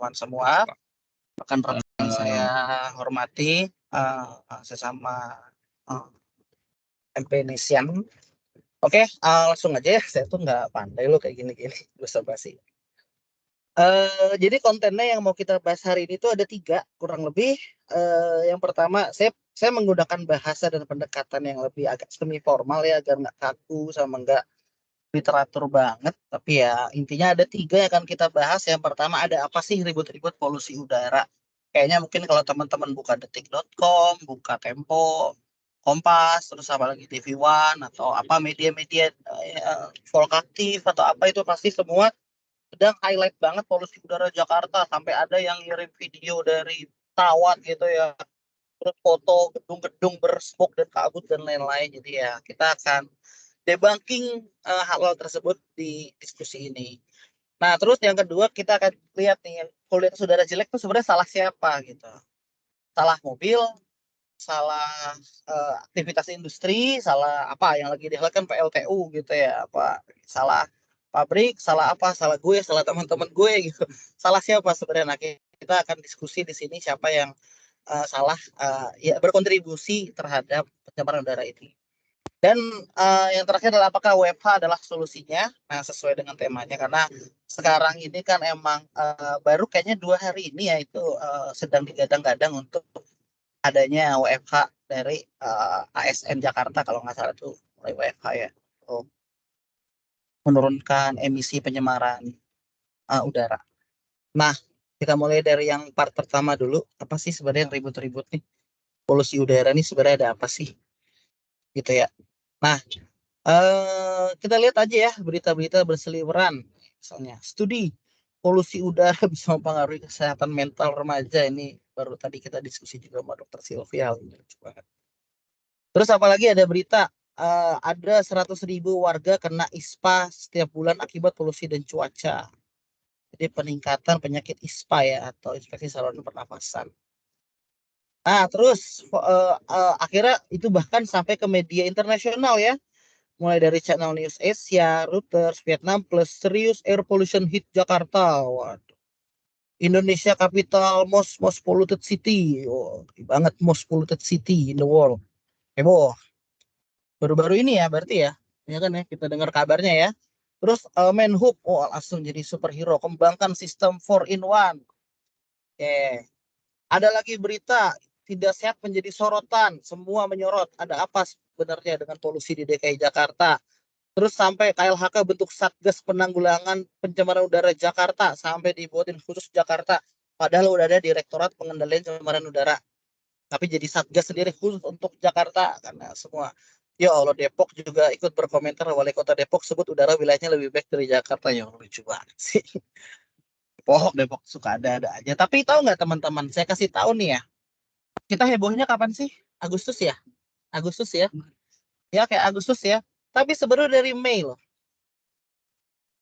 teman-teman semua, rekan-rekan saya hormati, sesama MPNesian. Oke, langsung aja ya. Saya tuh nggak pandai loh kayak gini-gini, basa-basi. Jadi kontennya yang mau kita bahas hari ini tuh ada 3 kurang lebih. Yang pertama, saya menggunakan bahasa dan pendekatan yang lebih agak semi formal ya, agar nggak kaku sama nggak literatur banget. Tapi ya intinya ada 3 yang akan kita bahas. Yang pertama, ada apa sih ribut-ribut polusi udara? Kayaknya mungkin kalau teman-teman buka detik.com, buka Tempo, Kompas, terus apa lagi TV One atau apa media-media Volkaktif atau apa, itu pasti semua sedang highlight banget polusi udara Jakarta, sampai ada yang ngirim video dari pesawat gitu ya, terus foto gedung-gedung bersmoke dan kabut dan lain-lain. Jadi ya kita akan debunking hal-hal tersebut di diskusi ini. Nah, terus yang kedua kita akan lihat nih, kualitas udara jelek itu sebenarnya salah siapa gitu. Salah mobil, salah aktivitas industri, salah apa yang lagi dihalalkan PLTU gitu ya, apa salah pabrik, salah apa, salah gue, salah teman-teman gue gitu. Salah siapa sebenarnya? Nah, kita akan diskusi di sini siapa yang salah ya berkontribusi terhadap pencemaran udara ini. Dan yang terakhir adalah apakah WFH adalah solusinya? Nah, sesuai dengan temanya, karena sekarang ini kan emang baru kayaknya 2 hari ini ya itu sedang digadang-gadang untuk adanya WFH dari ASN Jakarta kalau nggak salah tuh, mulai WFH ya, untuk menurunkan emisi pencemaran udara. Nah, kita mulai dari yang part pertama dulu. Apa sih sebenarnya yang ribut-ribut nih? Polusi udara nih sebenarnya ada apa sih? Gitu ya. Nah, kita lihat aja ya berita-berita berseliweran. Misalnya, studi polusi udara bisa mempengaruhi kesehatan mental remaja. Ini baru tadi kita diskusi juga sama Dokter Sylvia. Terus apalagi ada berita ada 100.000 warga kena ISPA setiap bulan akibat polusi dan cuaca. Jadi peningkatan penyakit ISPA ya, atau infeksi saluran pernafasan. Nah, terus akhirnya itu bahkan sampai ke media internasional ya. Mulai dari Channel News Asia, Reuters, Vietnam Plus, serius air pollution hit Jakarta. Waduh. Indonesia capital most polluted city. Oh, banget most polluted city in the world. Heboh. Baru-baru ini ya berarti ya. Ya kan ya, kita dengar kabarnya ya. Terus Menhub, oh langsung jadi superhero, kembangkan sistem 4 in 1. Oke. Ada lagi berita, tidak sehat menjadi sorotan, semua menyorot. Ada apa sebenarnya dengan polusi di DKI Jakarta? Terus sampai KLHK bentuk Satgas Penanggulangan Pencemaran Udara Jakarta, sampai dibuatin khusus Jakarta. Padahal udah ada Direktorat Pengendalian Pencemaran Udara. Tapi jadi Satgas sendiri khusus untuk Jakarta, karena semua. Ya Allah, Depok juga ikut berkomentar, wali kota Depok sebut udara wilayahnya lebih baik dari Jakarta. Ya lucu banget sih. Depok suka ada-ada aja. Tapi tahu nggak teman-teman, saya kasih tahu nih ya. Kita hebohnya kapan sih? Agustus ya? Agustus ya? Ya kayak Agustus ya. Tapi sebenarnya dari Mei loh.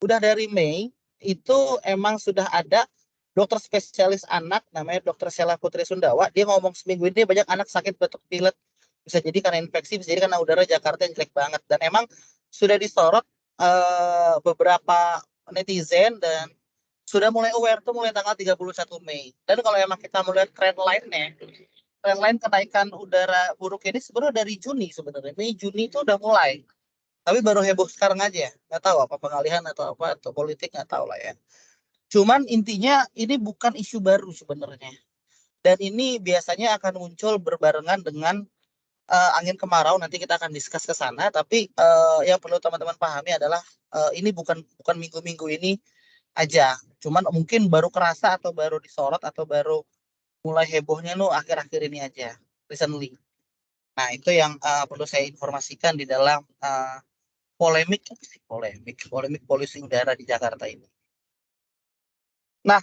Udah dari Mei itu emang sudah ada dokter spesialis anak namanya Dokter Sheila Putri Sundawa. Dia ngomong seminggu ini banyak anak sakit batuk pilek. Bisa jadi karena infeksi, bisa jadi karena udara Jakarta yang jelek banget. Dan emang sudah disorot beberapa netizen, dan sudah mulai aware tuh mulai tanggal 31 Mei. Dan kalau emang kita melihat trend line kenaikan udara buruk ini sebenarnya dari Juni sebenarnya. Mei Juni itu udah mulai. Tapi baru heboh sekarang aja. Nggak tahu apa pengalihan atau apa atau politik, nggak tahu lah ya. Cuman intinya ini bukan isu baru sebenarnya. Dan ini biasanya akan muncul berbarengan dengan angin kemarau. Nanti kita akan discuss ke sana. Tapi yang perlu teman-teman pahami adalah ini bukan minggu-minggu ini aja. Cuman mungkin baru kerasa atau baru disorot atau baru mulai hebohnya lo akhir-akhir ini aja, recently. Nah, itu yang perlu saya informasikan di dalam polemik polusi udara di Jakarta ini. Nah,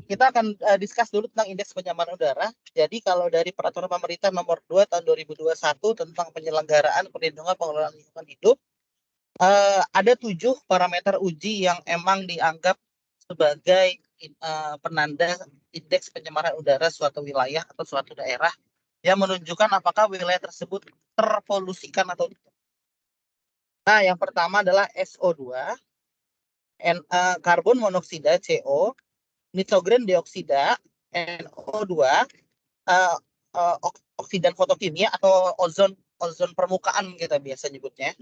kita akan discuss dulu tentang indeks pencemaran udara. Jadi kalau dari peraturan pemerintah nomor 2 tahun 2021 tentang penyelenggaraan perlindungan pengelolaan lingkungan hidup, ada 7 parameter uji yang emang dianggap sebagai penanda indeks pencemaran udara suatu wilayah atau suatu daerah, yang menunjukkan apakah wilayah tersebut terpolusikan atau tidak. Nah, yang pertama adalah SO2, karbon monoksida CO, nitrogen dioksida, NO2, uh, oksidan fotokimia atau ozon permukaan kita biasa nyebutnya,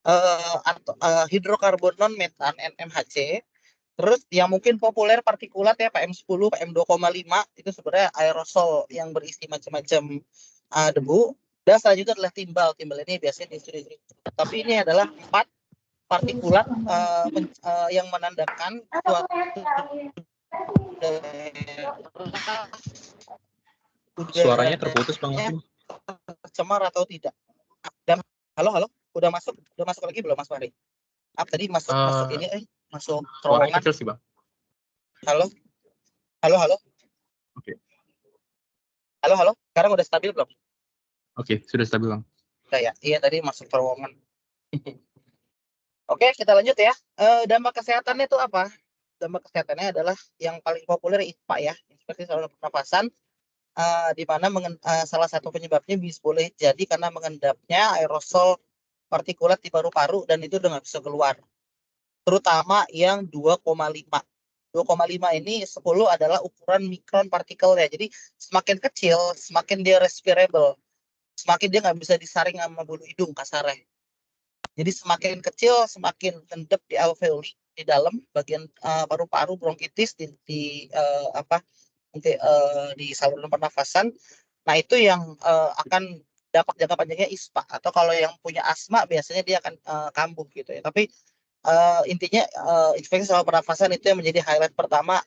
atau hidrokarbon non metan NMHC. Terus yang mungkin populer partikulat ya PM10, PM2,5 itu sebenarnya aerosol yang berisi macam-macam debu. Dan selanjutnya adalah timbal. Timbal ini biasanya di tapi ini adalah 4 partikulat yang menandakan suatu Suaranya terputus Bang Alvin. Tercemar atau tidak. Dan halo, udah masuk lagi belum Mas Fahri? Tadi masuk ini masuk suaranya terowongan. kecil sih Bang. Halo. Oke. Halo. Sekarang udah stabil belum? Oke, sudah stabil Bang. Ya, iya tadi masuk terowongan. Oke, kita lanjut ya. Dampak kesehatannya itu apa? Dampak kesehatannya adalah yang paling populer ISPA ya, infeksi saluran pernapasan, di mana salah satu penyebabnya boleh jadi karena mengendapnya aerosol partikulat di paru-paru dan itu udah nggak bisa keluar. Terutama yang 2,5. 2,5 ini 10 adalah ukuran mikron partikel ya. Jadi semakin kecil, semakin dia respirable. Semakin dia nggak bisa disaring sama bulu hidung kasarnya. Jadi semakin kecil, semakin ngendap di alveoli, di dalam bagian paru-paru, bronkitis, di saluran pernafasan. Nah itu yang akan dampak jangka panjangnya ISPA. Atau kalau yang punya asma biasanya dia akan kambuh gitu ya. Tapi intinya infeksi saluran pernafasan itu yang menjadi highlight pertama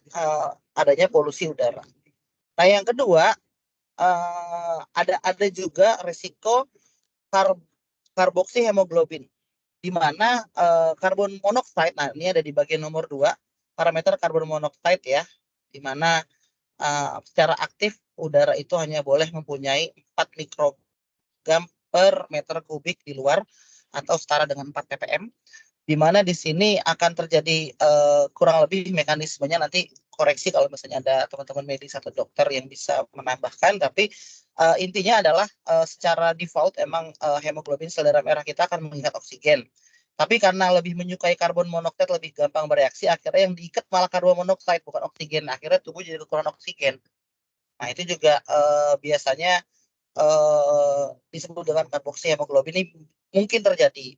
adanya polusi udara. Nah yang kedua ada juga resiko karboksi hemoglobin, di mana karbon monoksida, nah ini ada di bagian nomor 2, parameter karbon monoksida ya, di mana secara aktif udara itu hanya boleh mempunyai 4 mikrogram per meter kubik di luar atau setara dengan 4 ppm, di mana di sini akan terjadi kurang lebih mekanismenya nanti koreksi kalau misalnya ada teman-teman medis atau dokter yang bisa menambahkan, tapi intinya adalah secara default emang hemoglobin sel darah merah kita akan mengikat oksigen. Tapi karena lebih menyukai karbon monoksida, lebih gampang bereaksi, akhirnya yang diikat malah karbon monoksida bukan oksigen. Akhirnya tubuh jadi kekurangan oksigen. Nah itu juga biasanya disebut dengan karboksi hemoglobin, ini mungkin terjadi.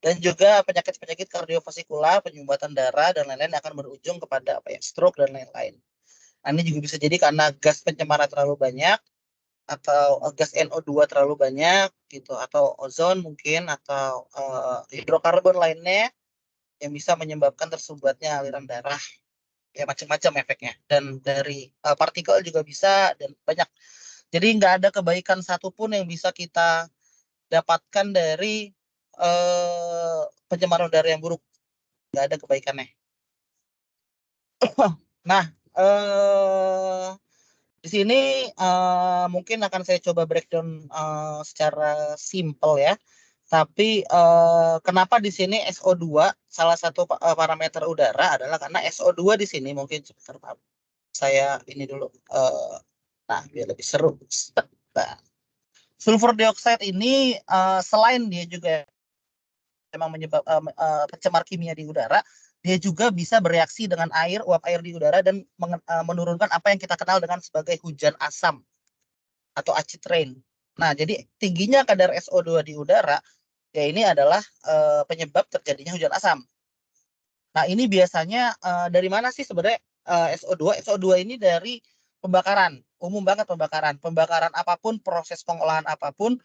Dan juga penyakit-penyakit kardiovaskular, penyumbatan darah dan lain-lain akan berujung kepada stroke dan lain-lain. Nah, ini juga bisa jadi karena gas pencemaran terlalu banyak atau gas NO2 terlalu banyak gitu, atau ozon mungkin, atau hidrokarbon lainnya yang bisa menyebabkan tersumbatnya aliran darah. Ya macam-macam efeknya, dan dari partikel juga bisa, dan banyak. Jadi nggak ada kebaikan satupun yang bisa kita dapatkan dari pencemaran udara yang buruk, nggak ada kebaikannya. Nah, di sini mungkin akan saya coba breakdown secara simple ya. Tapi kenapa di sini SO2 salah satu parameter udara adalah karena SO2 di sini mungkin sebentar Pak. Saya ini dulu. Nah, biar lebih seru. Nah, sulfur dioksida ini selain dia juga memang menyebabkan pencemar kimia di udara, dia juga bisa bereaksi dengan uap air di udara dan menurunkan apa yang kita kenal dengan sebagai hujan asam atau acid rain. Nah, jadi tingginya kadar SO2 di udara ya ini adalah penyebab terjadinya hujan asam. Nah, ini biasanya dari mana sih sebenarnya SO2? SO2 ini dari pembakaran, umum banget pembakaran. Pembakaran apapun, proses pengolahan apapun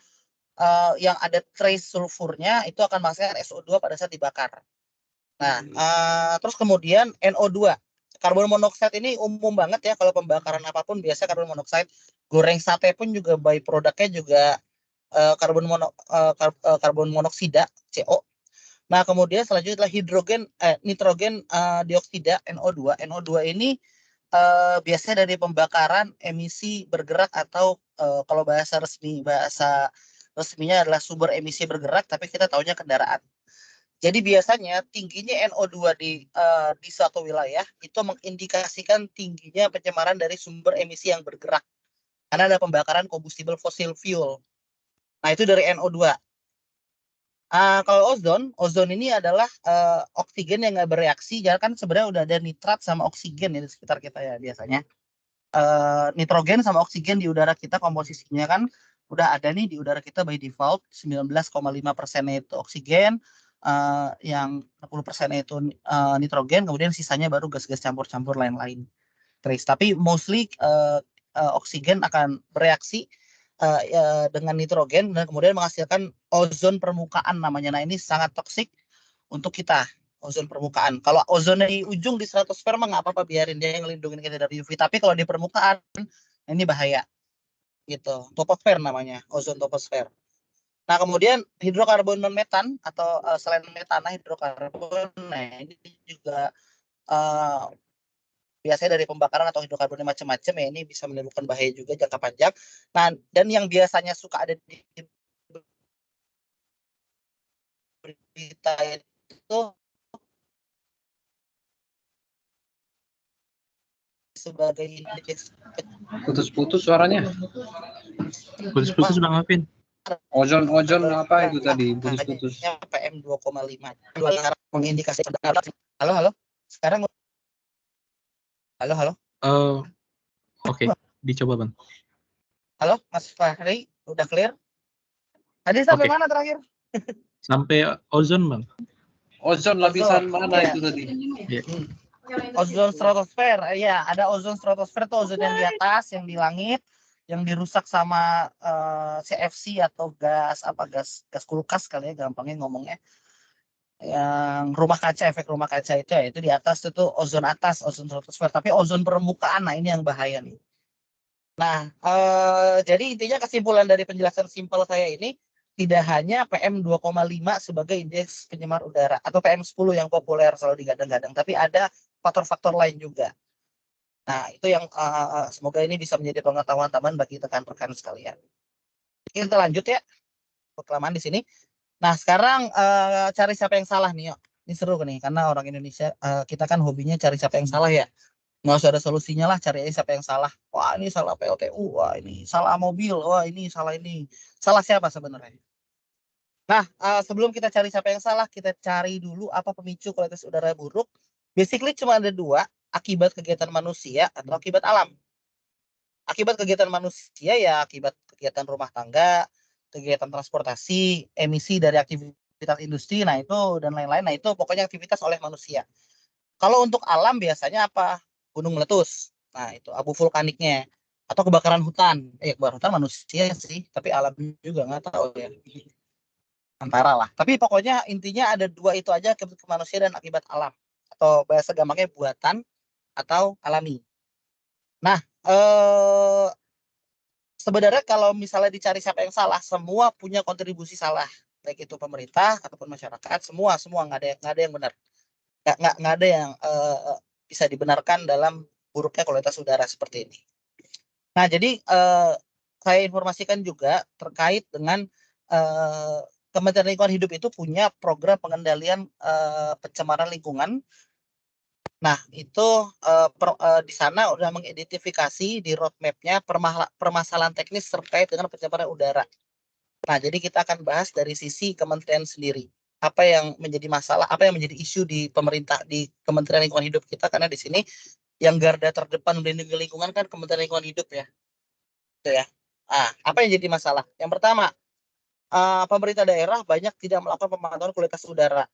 yang ada trace sulfurnya itu akan menghasilkan SO2 pada saat dibakar. Nah, terus kemudian NO2. Karbon monoksida ini umum banget ya kalau pembakaran apapun biasa karbon monoksida. Goreng sate pun juga byproduct-nya juga karbon monoksida CO. Nah, kemudian selanjutnya adalah nitrogen dioksida NO2. NO2 ini biasanya dari pembakaran emisi bergerak atau kalau bahasa resminya adalah sumber emisi bergerak, tapi kita tahunya kendaraan. Jadi biasanya tingginya NO2 di suatu wilayah itu mengindikasikan tingginya pencemaran dari sumber emisi yang bergerak. Karena ada pembakaran kombustibel fosil fuel. Nah, itu dari NO2. Kalau ozon ini adalah oksigen yang nggak bereaksi. Jadi kan sebenarnya udah ada nitrat sama oksigen ya di sekitar kita ya biasanya. Nitrogen sama oksigen di udara kita komposisinya kan udah ada nih di udara kita by default. 19,5% itu oksigen, yang 60% itu nitrogen, kemudian sisanya baru gas-gas campur-campur lain-lain. Tapi mostly oksigen akan bereaksi dengan nitrogen dan kemudian menghasilkan ozon permukaan namanya. Nah, ini sangat toksik untuk kita, ozon permukaan. Kalau ozon di ujung di stratosfer mah nggak apa-apa, biarin dia yang ngelindungin kita dari UV. Tapi kalau di permukaan ini bahaya gitu. Troposfer namanya, ozon troposfer. Nah, kemudian hidrokarbon non metan atau selain metana hidrokarbon, nah ini juga uh, biasanya dari pembakaran atau hidrokarbon macam-macam ya, ini bisa menimbulkan bahaya juga jangka panjang. Nah, dan yang biasanya suka ada di berita itu sebagai indeks Putus-putus suaranya. Putus-putus Bang Alvin. Ozon apa itu tadi? Putus-putus. PM 2,5 mengindikasikan. Halo. Sekarang halo. Oke, dicoba Bang. Halo, Mas Fahri, udah clear? Tadi sampai mana terakhir? Sampai ozon Bang. Ozon lapisan mana itu tadi? Ya. Ozon stratosfer, ya ada ozon stratosfer tuh ozon yang di atas, yang di langit, yang dirusak sama CFC atau gas kulkas kali ya gampangnya ngomongnya. Yang efek rumah kaca itu ya, itu di atas itu ozon atas, ozon stratosfer. Tapi ozon permukaan, nah ini yang bahaya nih. Nah, jadi intinya kesimpulan dari penjelasan simpel saya ini, tidak hanya PM 2,5 sebagai indeks pencemar udara atau PM10 yang populer selalu digadang-gadang, tapi ada faktor-faktor lain juga. Nah, itu yang semoga ini bisa menjadi pengetahuan tambahan bagi rekan-rekan sekalian. Kita lanjut ya, kelamaan di sini. Nah, sekarang cari siapa yang salah nih, yuk. Ini seru nih, karena orang Indonesia kita kan hobinya cari siapa yang salah ya. Nggak usah ada solusinya lah, cari aja siapa yang salah. Wah, ini salah PLTU, wah ini salah mobil, wah ini salah ini. Salah siapa sebenarnya? Nah, sebelum kita cari siapa yang salah, kita cari dulu apa pemicu kualitas udara buruk. Basically cuma ada dua, akibat kegiatan manusia atau akibat alam. Akibat kegiatan manusia ya akibat kegiatan rumah tangga, kegiatan transportasi, emisi dari aktivitas industri, nah itu dan lain-lain. Nah itu pokoknya aktivitas oleh manusia. Kalau untuk alam biasanya apa? Gunung meletus. Nah itu abu vulkaniknya. Atau kebakaran hutan. Kebakaran hutan manusia sih, tapi alam juga nggak tahu ya. Antara lah. Tapi pokoknya intinya ada dua itu aja, akibat manusia dan akibat alam. Atau bahasa gampangnya buatan atau alami. Nah, sebenarnya kalau misalnya dicari siapa yang salah, semua punya kontribusi salah. Baik itu pemerintah ataupun masyarakat, semua nggak ada yang benar. Nggak ada yang bisa dibenarkan dalam buruknya kualitas udara seperti ini. Nah, jadi saya informasikan juga terkait dengan Kementerian Lingkungan Hidup itu punya program pengendalian pencemaran lingkungan. Nah, itu di sana udah mengidentifikasi di roadmap-nya permasalahan teknis terkait dengan pencemaran udara. Nah, jadi kita akan bahas dari sisi kementerian sendiri. Apa yang menjadi masalah, apa yang menjadi isu di pemerintah, di Kementerian Lingkungan Hidup kita, karena di sini yang garda terdepan melindungi lingkungan kan Kementerian Lingkungan Hidup ya. Itu ya. Apa yang jadi masalah? Yang pertama, pemerintah daerah banyak tidak melakukan pemantauan kualitas udara.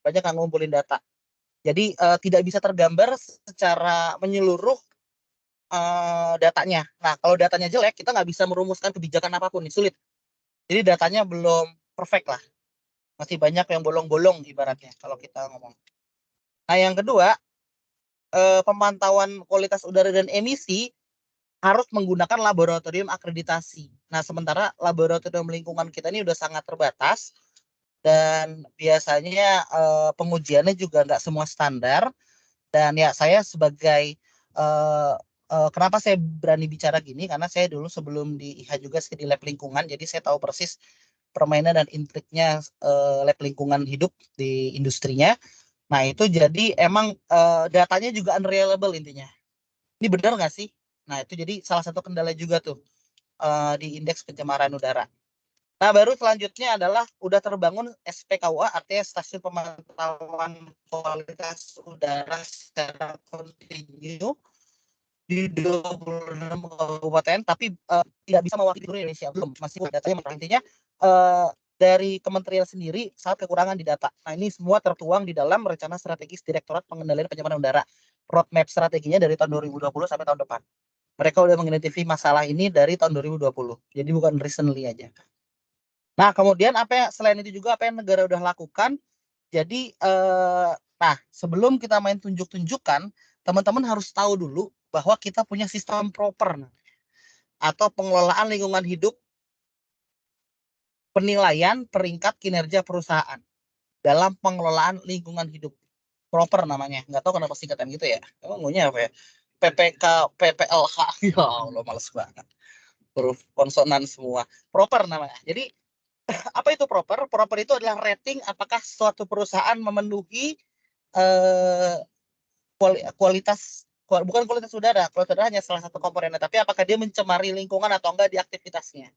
Banyak yang ngumpulin data. Jadi tidak bisa tergambar secara menyeluruh datanya. Nah, kalau datanya jelek, kita nggak bisa merumuskan kebijakan apapun, sulit. Jadi datanya belum perfect lah. Masih banyak yang bolong-bolong ibaratnya kalau kita ngomong. Nah, yang kedua, pemantauan kualitas udara dan emisi harus menggunakan laboratorium akreditasi. Nah, sementara laboratorium lingkungan kita ini udah sangat terbatas dan biasanya pengujiannya juga nggak semua standar. Dan ya saya sebagai kenapa saya berani bicara gini, karena saya dulu sebelum di IHA juga di lab lingkungan, jadi saya tahu persis permainan dan intriknya lab lingkungan hidup di industrinya. Nah itu jadi emang datanya juga unreliable intinya. Ini benar nggak sih? Nah itu jadi salah satu kendala juga tuh di indeks pencemaran udara. Nah, baru selanjutnya adalah udah terbangun SPKUA, artinya Stasiun Pemantauan Kualitas Udara secara kontinu di 26 kabupaten, tapi tidak bisa mewakili seluruh Indonesia, belum, masih datanya. Intinya dari kementerian sendiri sangat kekurangan di data. Nah, ini semua tertuang di dalam rencana strategis Direktorat Pengendalian Pencemaran Udara. Roadmap strateginya dari tahun 2020 sampai tahun depan. Mereka udah mengidentifikasi masalah ini dari tahun 2020. Jadi bukan recently aja. Nah, kemudian selain itu juga apa yang negara udah lakukan. Jadi nah, sebelum kita main tunjuk-tunjukkan, teman-teman harus tahu dulu bahwa kita punya sistem proper atau pengelolaan lingkungan hidup, penilaian peringkat kinerja perusahaan dalam pengelolaan lingkungan hidup. Proper namanya. Nggak tahu kenapa singkatan gitu ya. Emang maunya apa ya? PPK, PPLH. Ya Allah, males banget. Huruf konsonan semua. Proper namanya. Jadi apa itu proper? Proper itu adalah rating apakah suatu perusahaan memenuhi kualitas, bukan kualitas udara. Kualitas udara hanya salah satu komponennya, tapi apakah dia mencemari lingkungan atau enggak di aktivitasnya.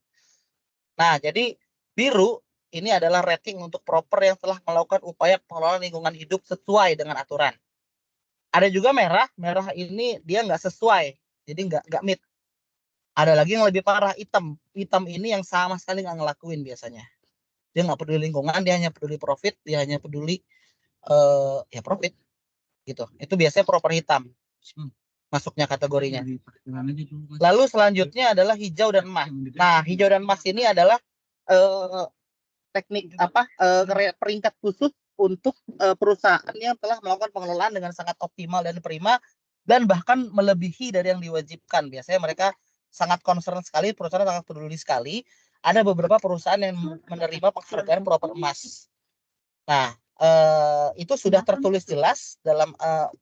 Nah, jadi biru ini adalah rating untuk proper yang telah melakukan upaya pengelolaan lingkungan hidup sesuai dengan aturan. Ada juga merah. Merah ini dia nggak sesuai, jadi nggak meet. Ada lagi yang lebih parah, hitam. Hitam ini yang sama sekali nggak ngelakuin biasanya. Dia nggak peduli lingkungan, dia hanya peduli profit, dia hanya peduli ya profit gitu. Itu biasanya proper hitam masuknya kategorinya. Lalu selanjutnya adalah hijau dan emas. Nah, hijau dan emas ini adalah teknik peringkat khusus untuk perusahaan yang telah melakukan pengelolaan dengan sangat optimal dan prima dan bahkan melebihi dari yang diwajibkan. Biasanya mereka sangat concern sekali, perusahaan sangat peduli sekali. Ada beberapa perusahaan yang menerima penghargaan proper emas. Nah, itu sudah tertulis jelas dalam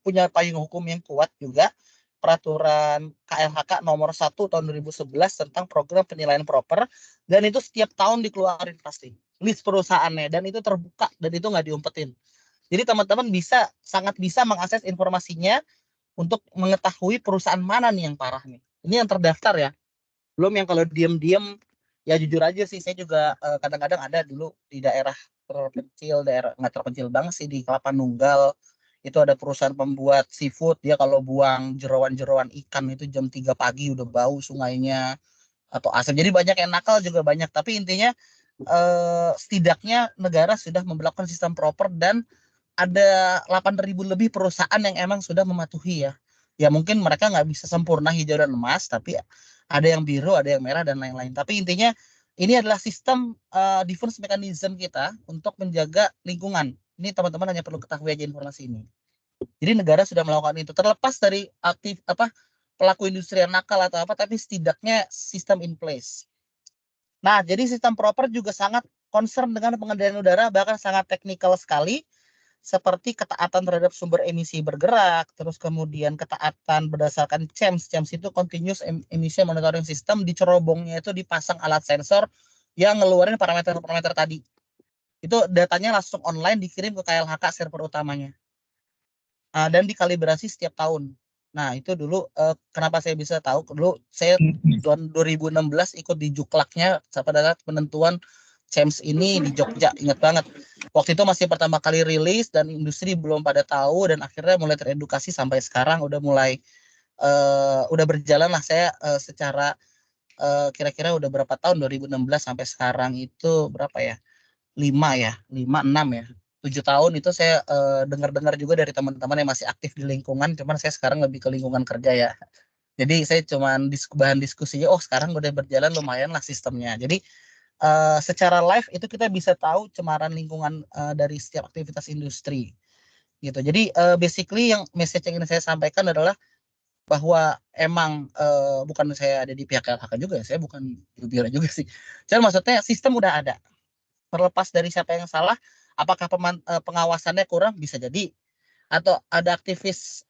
punya payung hukum yang kuat juga, peraturan KLHK nomor 1 tahun 2011 tentang program penilaian proper, dan itu setiap tahun dikeluarin pasti list perusahaannya, dan itu terbuka dan itu nggak diumpetin. Jadi teman-teman sangat bisa mengakses informasinya untuk mengetahui perusahaan mana nih yang parah nih. Ini yang terdaftar ya. Belum yang kalau diem-diem, ya jujur aja sih, saya juga kadang-kadang ada dulu di daerah terpencil, daerah nggak terpencil banget sih, di Kelapa Nunggal. Itu ada perusahaan pembuat seafood, dia kalau buang jeroan-jeroan ikan itu jam 3 pagi udah bau sungainya atau asam. Jadi banyak yang nakal juga banyak, tapi intinya setidaknya negara sudah memperlakukan sistem proper dan ada 8.000 lebih perusahaan yang emang sudah mematuhi ya. Ya mungkin mereka nggak bisa sempurna hijau dan emas, tapi ada yang biru, ada yang merah, dan lain-lain. Tapi intinya ini adalah sistem defense mechanism kita untuk menjaga lingkungan. Ini teman-teman hanya perlu ketahui aja informasi ini. Jadi negara sudah melakukan itu, terlepas dari pelaku industri yang nakal atau apa, tapi setidaknya sistem in place. Nah, jadi sistem proper juga sangat concern dengan pengendalian udara, bahkan sangat teknikal sekali, seperti ketaatan terhadap sumber emisi bergerak, terus kemudian ketaatan berdasarkan CEMS. CEMS itu Continuous Emission Monitoring System. Di cerobongnya itu dipasang alat sensor yang ngeluarin parameter-parameter tadi. Itu datanya langsung online dikirim ke KLHK server utamanya. Dan dikalibrasi setiap tahun. Nah, itu dulu kenapa saya bisa tahu, dulu saya tahun 2016 ikut di Juklaknya pada saat penentuan CEMS ini di Jogja, ingat banget. Waktu itu masih pertama kali rilis dan industri belum pada tahu, dan akhirnya mulai teredukasi sampai sekarang udah mulai udah berjalan lah saya secara kira-kira udah berapa tahun, 2016 sampai sekarang itu berapa ya? 5, 6 ya. 7 tahun itu saya dengar-dengar juga dari teman-teman yang masih aktif di lingkungan, cuman saya sekarang lebih ke lingkungan kerja ya. Jadi saya cuman bahan diskusinya, oh sekarang udah berjalan lumayan lah sistemnya. Jadi secara live itu kita bisa tahu cemaran lingkungan dari setiap aktivitas industri gitu. Jadi basically yang message yang ingin saya sampaikan adalah bahwa emang bukan saya ada di pihak KLHK juga ya, saya bukan jubir juga sih. Jadi maksudnya sistem udah ada. Terlepas dari siapa yang salah, apakah pengawasannya kurang, bisa jadi, atau ada aktivis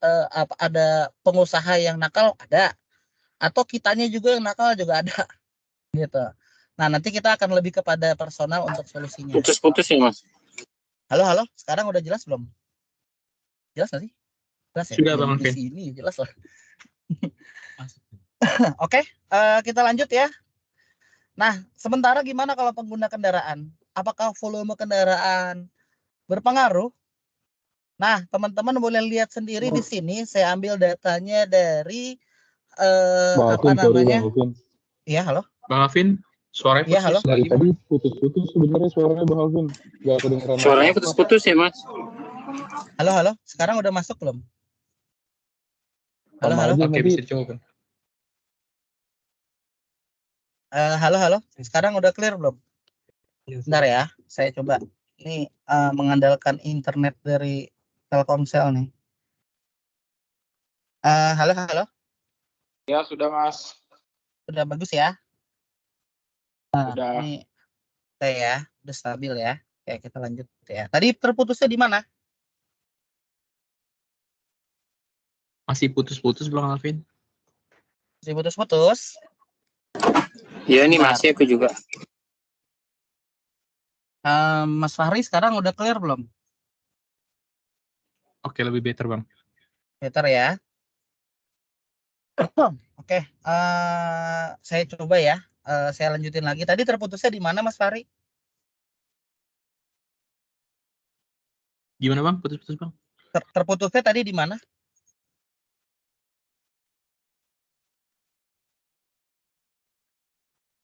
ada pengusaha yang nakal, ada, atau kitanya juga yang nakal juga ada gitu. Nah, nanti kita akan lebih kepada personal untuk solusinya. Putus-putus ya, Mas. Halo, sekarang udah jelas belum? Jelas nggak sih? Jelas ya? Sudah, Bang Di Alvin. sini jelas lah. Oke, kita lanjut ya. Nah, sementara gimana kalau pengguna kendaraan? Apakah volume kendaraan berpengaruh? Nah, teman-teman boleh lihat sendiri di sini. Saya ambil datanya dari Bang apa Alvin, sorry Bang namanya? Alvin. Iya, halo. Bang Alvin, suaranya Iya, halo. putus Dari lagi, Bang. tadi putus-putus sebenarnya suaranya Bang Alvin. Gak kedengeran Suaranya apa-apa. putus-putus ya, Mas. Halo, halo. Sekarang udah masuk belum? Halo, Sama halo. aja Oke, nanti. bisa dicoba, Bang. Halo, halo. Sekarang udah clear belum? Bentar ya, saya coba. Ini mengandalkan internet dari Telkomsel nih. Halo, halo. Ya sudah Mas. Udah bagus ya? Sudah. Ini oke ya, udah stabil ya. Oke, kita lanjut ya. Tadi terputusnya di mana? Masih putus-putus, Bang Alvin. Masih putus-putus. Iya nih Bentar. masih aku juga. Mas Fahri sekarang udah clear belum? Oke, lebih better, Bang. Better ya. Oke, saya coba ya. Saya lanjutin lagi. Tadi terputusnya di mana, Mas Fahri? Gimana, Bang? Putus-putus, Bang? Terputusnya tadi di mana?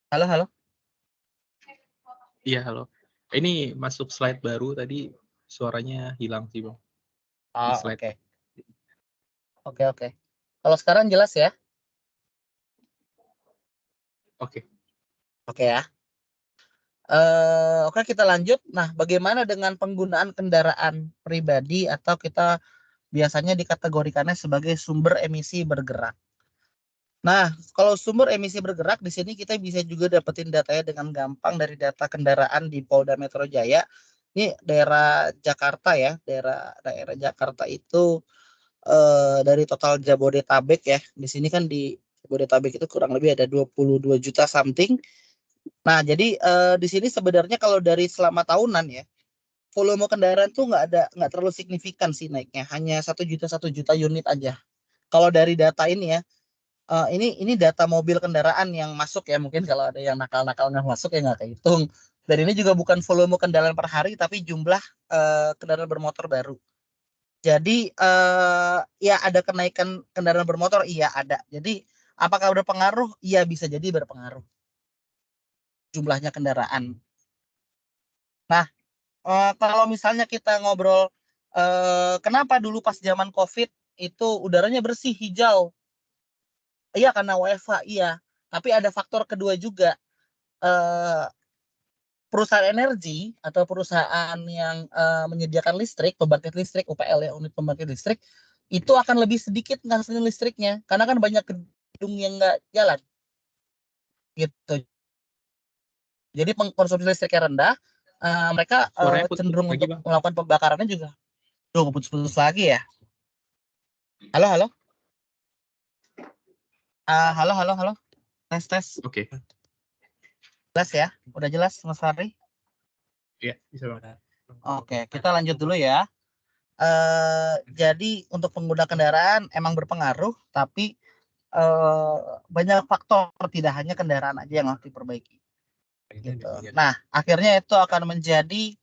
Halo, halo. Iya, halo. Ini masuk slide baru tadi suaranya hilang sih, Bang. Di Oh, slide. oke. Oke. Kalau sekarang jelas ya? Oke. Oke ya. Oke, kita lanjut. Nah, bagaimana dengan penggunaan kendaraan pribadi atau kita biasanya dikategorikannya sebagai sumber emisi bergerak? Nah, kalau sumber emisi bergerak di sini kita bisa juga dapetin datanya dengan gampang dari data kendaraan di Polda Metro Jaya. Ini daerah Jakarta ya, daerah Jakarta itu dari total Jabodetabek ya. Di sini kan di Jabodetabek itu kurang lebih ada 22 juta something. Nah, jadi di sini sebenarnya kalau dari selama tahunan ya, volume kendaraan tuh nggak terlalu signifikan sih naiknya, hanya 1 juta unit aja. Kalau dari data ini ya, ini data mobil kendaraan yang masuk ya, mungkin kalau ada yang nakal-nakal nggak masuk ya nggak kehitung. Dan ini juga bukan volume kendaraan per hari, tapi jumlah kendaraan bermotor baru. Jadi ya ada kenaikan kendaraan bermotor, iya ada. Jadi apakah berpengaruh? Iya bisa jadi berpengaruh jumlahnya kendaraan. Nah, kalau misalnya kita ngobrol, kenapa dulu pas zaman COVID itu udaranya bersih, hijau? Iya karena WFH, iya. Tapi ada faktor kedua juga. Eh, Perusahaan energi atau perusahaan yang menyediakan listrik, pembangkit listrik, UPL ya, unit pembangkit listrik, itu akan lebih sedikit ngasilin listriknya. Karena kan banyak gedung yang nggak jalan. Gitu. Jadi konsumsi listriknya rendah, mereka Suaranya putus-putus cenderung lagi, untuk Bang. melakukan pembakarannya juga. Duh, putus-putus lagi ya. Halo, halo. Halo. Tes. Oke. Jelas ya? Udah jelas, Mas Fahri? Iya, bisa, Bang. Oke, kita lanjut dulu ya. Jadi untuk pengguna kendaraan emang berpengaruh, tapi banyak faktor, tidak hanya kendaraan aja yang harus diperbaiki. Gitu. Nah, akhirnya itu akan menjadi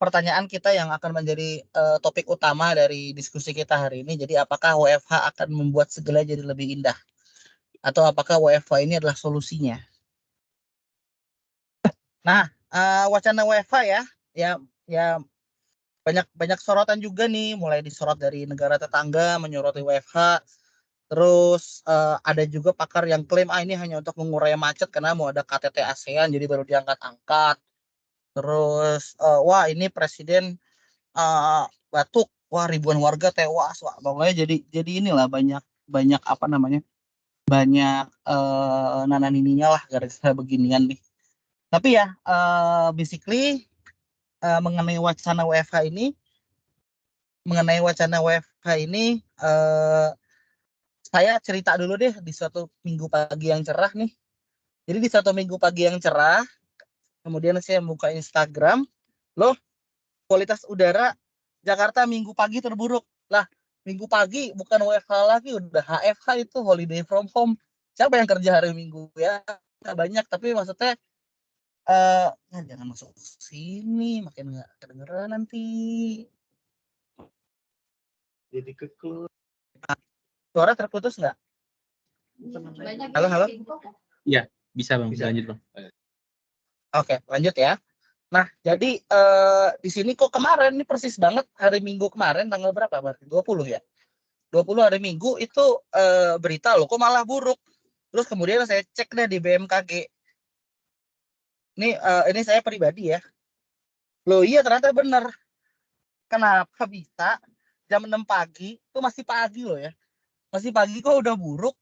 pertanyaan kita yang akan menjadi topik utama dari diskusi kita hari ini. Jadi apakah WFH akan membuat segala jadi lebih indah? Atau apakah WFH ini adalah solusinya? Nah, wacana WFH ya banyak sorotan juga nih, mulai disorot dari negara tetangga menyoroti WFH. Terus ada juga pakar yang klaim ini hanya untuk mengurai macet karena mau ada KTT ASEAN jadi baru diangkat-angkat. Terus wah ini presiden batuk, wah ribuan warga tewas, wah pokoknya jadi inilah banyak apa namanya, banyak nananininya lah gara-gara beginian nih. Tapi ya basically mengenai wacana WFH ini saya cerita dulu deh di suatu minggu pagi yang cerah nih. Jadi di suatu minggu pagi yang cerah, kemudian saya buka Instagram, loh kualitas udara Jakarta minggu pagi terburuk. Lah, minggu pagi bukan WFH lagi, udah HFH itu, holiday from home. Siapa yang kerja hari Minggu ya? nggak banyak, tapi maksudnya ya jangan masuk sini, makin nggak kedengeran nanti. Jadi keklus. Suara terputus nggak? Halo, halo. Iya, bisa Bang, bisa lanjut Bang. Oke, lanjut ya. Nah, jadi di sini kok kemarin ini persis banget hari Minggu kemarin tanggal berapa berarti? 20 ya. 20 hari Minggu itu berita loh kok malah buruk. Terus kemudian saya cek deh di BMKG. Ini saya pribadi ya. Loh iya ternyata benar. Kenapa bisa jam 6 pagi itu masih pagi loh ya. Masih pagi kok udah buruk.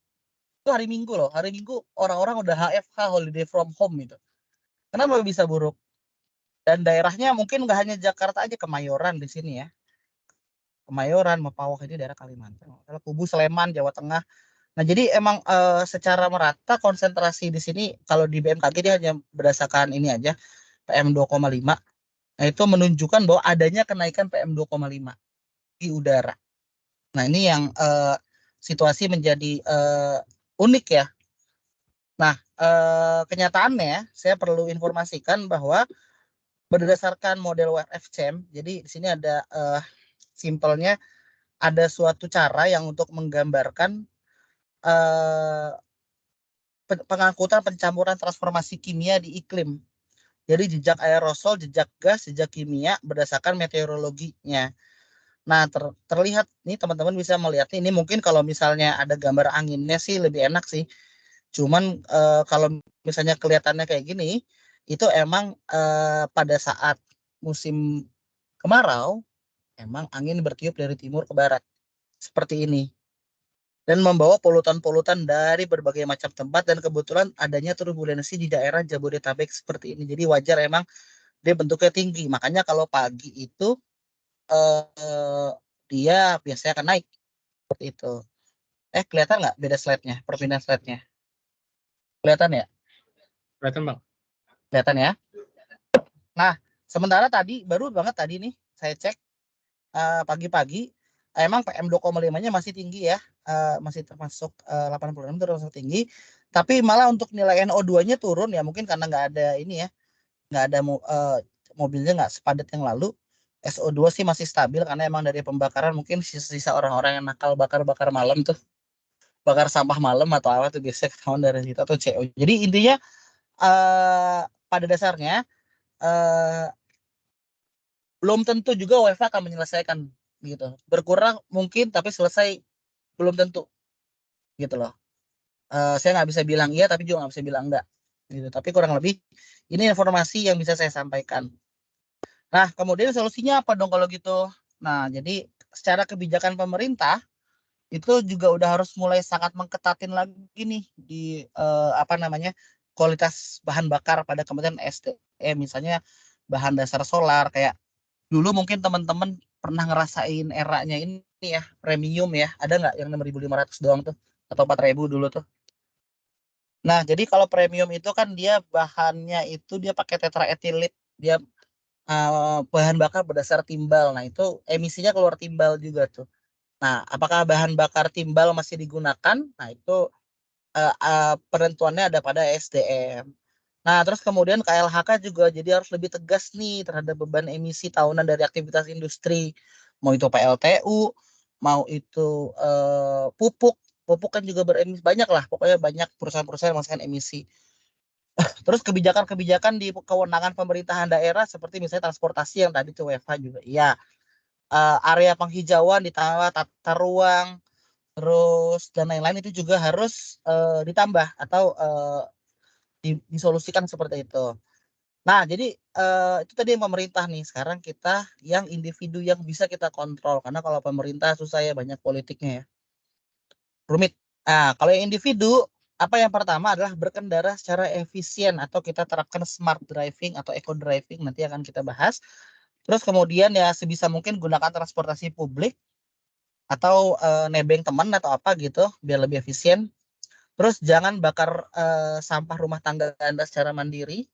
Itu hari Minggu loh. Hari Minggu orang-orang udah HFH, holiday from home gitu. Kenapa bisa buruk? Dan daerahnya mungkin nggak hanya Jakarta aja, Kemayoran di sini ya. Kemayoran, Mapawah ini daerah Kalimantan. Kubu Sleman, Jawa Tengah. Nah, jadi emang secara merata konsentrasi di sini kalau di BMKG dia hanya berdasarkan ini aja PM 2,5. Nah, itu menunjukkan bahwa adanya kenaikan PM 2,5 di udara. Nah, ini yang situasi menjadi unik ya. Nah, kenyataannya saya perlu informasikan bahwa berdasarkan model WRF-CHEM, jadi di sini ada simpelnya ada suatu cara yang untuk menggambarkan pengangkutan pencampuran transformasi kimia di iklim. Jadi jejak aerosol, jejak gas, jejak kimia berdasarkan meteorologinya. Nah, terlihat nih teman-teman bisa melihat ini mungkin kalau misalnya ada gambar anginnya sih lebih enak sih. Cuman kalau misalnya kelihatannya kayak gini, itu emang pada saat musim kemarau, emang angin bertiup dari timur ke barat. Seperti ini. Dan membawa polutan-polutan dari berbagai macam tempat dan kebetulan adanya turbulensi di daerah Jabodetabek seperti ini. Jadi wajar emang dia bentuknya tinggi. Makanya kalau pagi itu dia biasanya akan naik seperti itu. Kelihatan nggak beda slide-nya, perpindahan slide-nya? Kelihatan ya? Kelihatan Bang? Kelihatan ya? Nah, sementara tadi, baru banget tadi nih, saya cek pagi-pagi, emang PM 2,5-nya masih tinggi ya, masih termasuk 86 termasuk tinggi, tapi malah untuk nilai NO2-nya turun ya, mungkin karena nggak ada ini ya, nggak ada mobilnya nggak sepadat yang lalu. SO2 sih masih stabil karena emang dari pembakaran mungkin sisa-sisa orang-orang yang nakal bakar-bakar malam tuh, bakar sampah malam atau apa tuh biasanya ketahuan dari situ atau CO. Jadi intinya pada dasarnya belum tentu juga UEFA akan menyelesaikan gitu. Berkurang mungkin tapi selesai belum tentu gitu loh. Saya nggak bisa bilang iya tapi juga nggak bisa bilang enggak gitu. Tapi kurang lebih ini informasi yang bisa saya sampaikan. Nah, kemudian solusinya apa dong kalau gitu? Nah, jadi secara kebijakan pemerintah itu juga udah harus mulai sangat mengketatin lagi nih di kualitas bahan bakar pada kemudian SDM, misalnya bahan dasar solar kayak dulu mungkin teman-teman pernah ngerasain eranya ini ya, premium ya. Ada nggak yang 6.500 doang tuh? Atau 4.000 dulu tuh? Nah, jadi kalau premium itu kan dia bahannya itu dia pakai tetraetilit. Dia bahan bakar berdasar timbal. Nah, itu emisinya keluar timbal juga tuh. Nah, apakah bahan bakar timbal masih digunakan? Nah, itu penentuannya ada pada SDM. Nah, terus kemudian KLHK juga jadi harus lebih tegas nih terhadap beban emisi tahunan dari aktivitas industri. Mau itu PLTU, mau itu pupuk kan juga beremisi banyak lah. Pokoknya banyak perusahaan-perusahaan yang menghasilkan emisi. Terus kebijakan-kebijakan di kewenangan pemerintahan daerah seperti misalnya transportasi yang tadi tuh WFH juga. Iya, area penghijauan ditambah tata ruang, terus dan lain-lain itu juga harus ditambah atau disolusikan seperti itu. Nah, jadi itu tadi yang pemerintah nih. Sekarang kita yang individu yang bisa kita kontrol. Karena kalau pemerintah susah ya, banyak politiknya ya. Rumit. Nah, kalau yang individu, apa yang pertama adalah berkendara secara efisien atau kita terapkan smart driving atau eco driving. Nanti akan kita bahas. Terus kemudian ya sebisa mungkin gunakan transportasi publik atau nebeng teman atau apa gitu biar lebih efisien. Terus jangan bakar sampah rumah tangga Anda secara mandiri,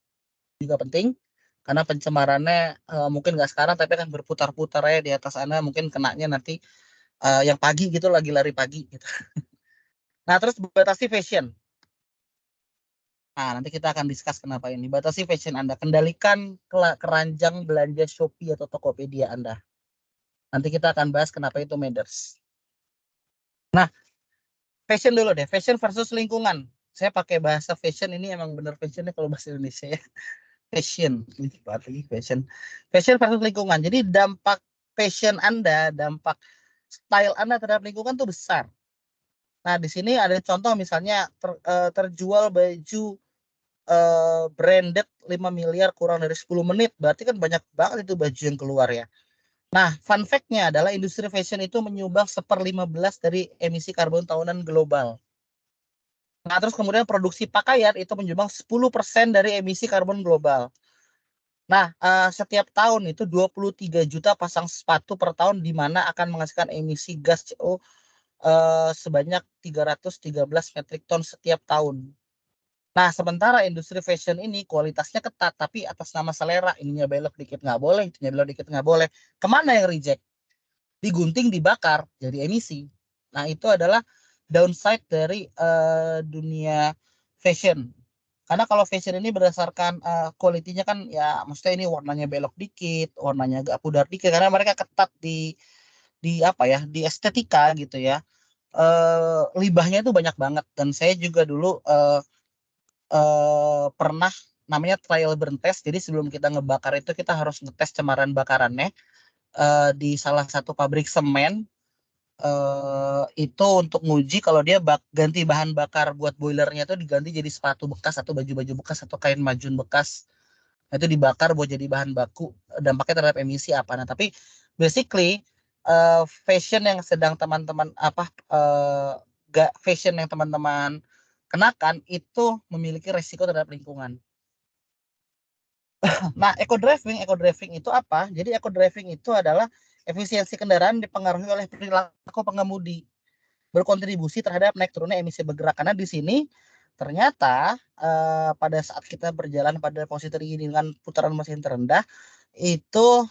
juga penting karena pencemarannya mungkin nggak sekarang tapi akan berputar-putar ya di atas Anda, mungkin kenanya nanti yang pagi gitu lagi lari pagi gitu. Nah, terus batasi fashion. Nah, nanti kita akan discuss kenapa ini. Batasi fashion Anda. Kendalikan keranjang belanja Shopee atau Tokopedia Anda. Nanti kita akan bahas kenapa itu matters. Nah, fashion dulu deh. Fashion versus lingkungan. Saya pakai bahasa fashion ini emang bener fashionnya kalau bahasa Indonesia ya. Fashion. Fashion. Fashion versus lingkungan. Jadi dampak fashion Anda, dampak style Anda terhadap lingkungan tuh besar. Nah, di sini ada contoh misalnya terjual baju branded 5 miliar kurang dari 10 menit. Berarti kan banyak banget itu baju yang keluar ya. Nah, fun fact-nya adalah industri fashion itu menyumbang 1/15 dari emisi karbon tahunan global. Nah, terus kemudian produksi pakaian itu menyumbang 10% dari emisi karbon global. Nah, setiap tahun itu 23 juta pasang sepatu per tahun di mana akan menghasilkan emisi gas CO sebanyak 313 metrik ton setiap tahun. Nah, sementara industri fashion ini kualitasnya ketat, tapi atas nama selera, ininya belok dikit nggak boleh, itunya belok dikit nggak boleh. Kemana yang reject? Digunting, dibakar, jadi emisi. Nah, itu adalah downside dari dunia fashion. Karena kalau fashion ini berdasarkan kualitinya kan ya, maksudnya ini warnanya belok dikit, warnanya agak pudar dikit, karena mereka ketat di apa ya, di estetika gitu ya. Libahnya itu banyak banget, dan saya juga dulu pernah namanya trial burn test. Jadi sebelum kita ngebakar itu kita harus ngetes cemaran bakarannya di salah satu pabrik semen. Itu untuk nguji kalau dia ganti bahan bakar buat boilernya itu diganti jadi sepatu bekas atau baju-baju bekas atau kain majun bekas. Nah, itu dibakar buat jadi bahan baku. Dampaknya terhadap emisi apa? Nah, tapi basically fashion yang sedang teman-teman fashion yang teman-teman kenakan itu memiliki resiko terhadap lingkungan. Nah, eco driving itu apa? Jadi eco driving itu adalah efisiensi kendaraan dipengaruhi oleh perilaku pengemudi, berkontribusi terhadap naik turunnya emisi bergerak. Karena di sini ternyata pada saat kita berjalan pada posisi tertinggi dengan putaran mesin terendah itu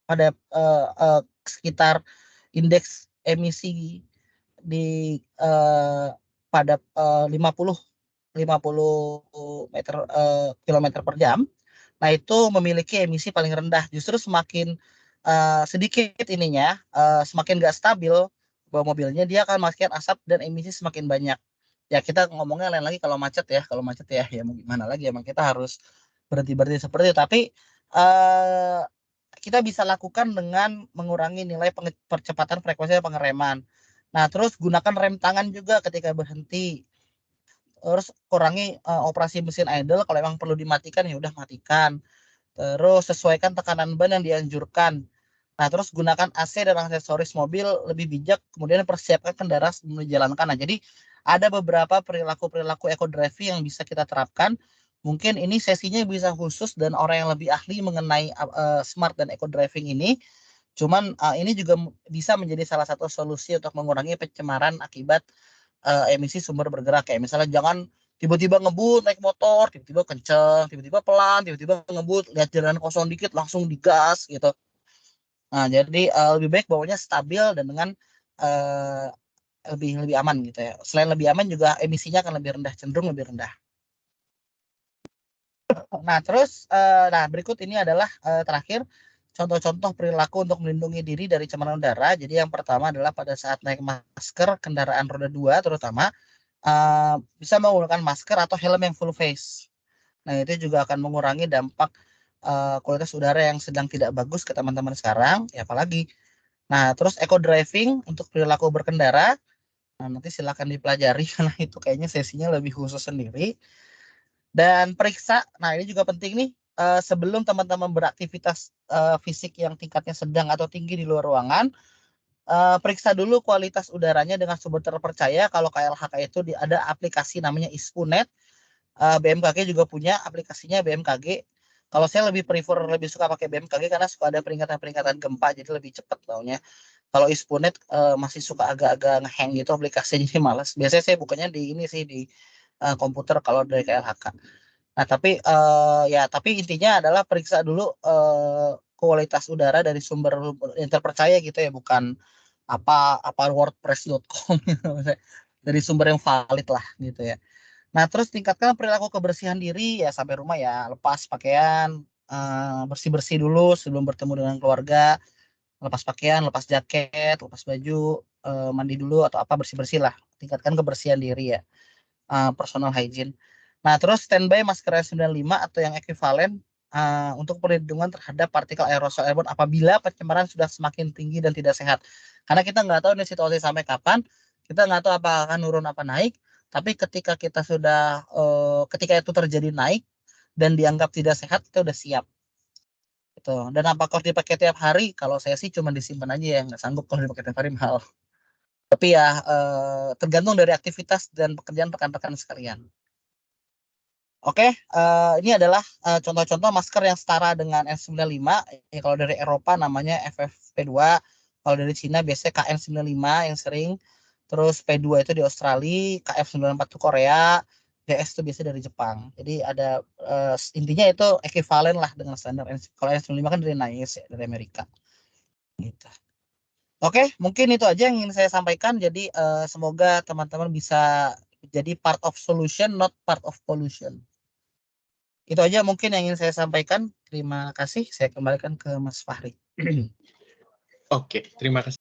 pada sekitar indeks emisi di pada 50 meter kilometer per jam. Nah, itu memiliki emisi paling rendah. Justru semakin sedikit ininya, semakin nggak stabil bawa mobilnya, dia akan menghasilkan asap dan emisi semakin banyak. Ya, kita ngomongnya lain lagi kalau macet ya. Kalau macet ya mau gimana lagi, emang kita harus berhenti seperti itu. Tapi kita bisa lakukan dengan mengurangi nilai percepatan frekuensi pengereman. Nah, terus gunakan rem tangan juga ketika berhenti. Terus kurangi operasi mesin idle, kalau memang perlu dimatikan ya udah matikan. Terus sesuaikan tekanan ban yang dianjurkan. Nah, terus gunakan AC dan aksesoris mobil lebih bijak, kemudian persiapkan kendaraan sebelum dijalankan. Nah, jadi ada beberapa perilaku eco driving yang bisa kita terapkan. Mungkin ini sesinya bisa khusus dan orang yang lebih ahli mengenai smart dan eco driving ini. Cuman ini juga bisa menjadi salah satu solusi untuk mengurangi pencemaran akibat emisi sumber bergerak. Kayak misalnya jangan tiba-tiba ngebut naik motor, tiba-tiba kenceng, tiba-tiba pelan, tiba-tiba ngebut, lihat jalan kosong dikit langsung digas gitu. Nah, jadi lebih baik bawanya stabil dan dengan lebih aman gitu ya. Selain lebih aman juga emisinya akan lebih rendah, cenderung lebih rendah. Nah, terus berikut ini adalah terakhir contoh-contoh perilaku untuk melindungi diri dari cemaran udara. Jadi yang pertama adalah pada saat naik masker kendaraan roda 2 terutama bisa menggunakan masker atau helm yang full face. Nah, itu juga akan mengurangi dampak kualitas udara yang sedang tidak bagus ke teman-teman sekarang, ya apalagi. Nah, terus eco driving untuk perilaku berkendara. Nah, nanti silakan dipelajari karena itu kayaknya sesinya lebih khusus sendiri. Dan periksa, nah ini juga penting nih, sebelum teman-teman beraktivitas fisik yang tingkatnya sedang atau tinggi di luar ruangan, periksa dulu kualitas udaranya dengan sumber terpercaya. Kalau KLHK itu ada aplikasi namanya ISPUNet, BMKG juga punya aplikasinya BMKG. Kalau saya lebih suka pakai BMKG karena suka ada peringatan gempa, jadi lebih cepat taunya. Kalau ISPUNet masih suka agak-agak ngehang gitu aplikasinya, jadi malas. Biasanya saya bukanya di ini sih, di komputer kalau dari KLHK. Nah, tapi intinya adalah periksa dulu kualitas udara dari sumber yang terpercaya gitu ya, bukan apa wordpress.com gitu. Dari sumber yang valid lah gitu ya. Nah, terus tingkatkan perilaku kebersihan diri ya sampai rumah ya, lepas pakaian, bersih-bersih dulu sebelum bertemu dengan keluarga, lepas pakaian, lepas jaket, lepas baju, mandi dulu atau apa bersih-bersih lah. Tingkatkan kebersihan diri ya, personal hygiene. Nah, terus standby masker N95 atau yang ekuivalen untuk perlindungan terhadap partikel aerosol airborne apabila pencemaran sudah semakin tinggi dan tidak sehat. Karena kita nggak tahu nih situasi sampai kapan, kita nggak tahu apakah akan turun apa naik. Tapi ketika kita sudah, ketika itu terjadi naik dan dianggap tidak sehat, kita udah siap. Gitu. Dan apakah dipakai tiap hari? Kalau saya sih cuma disimpan aja ya, nggak sanggup kalau dipakai tiap hari mahal. Tapi ya tergantung dari aktivitas dan pekerjaan rekan-rekan sekalian. Oke, ini adalah contoh-contoh masker yang setara dengan N95. Ya, kalau dari Eropa namanya FFP2, kalau dari Cina biasanya KN95 yang sering. Terus P2 itu di Australia, KF94 itu Korea, DS itu biasanya dari Jepang. Jadi ada intinya itu ekuivalen lah dengan standar kalau N95 kan dari NICE ya, dari Amerika. Gitu. Oke, mungkin itu aja yang ingin saya sampaikan. Jadi semoga teman-teman bisa jadi part of solution, not part of pollution. Itu aja mungkin yang ingin saya sampaikan. Terima kasih. Saya kembalikan ke Mas Fahri. Oke, terima kasih.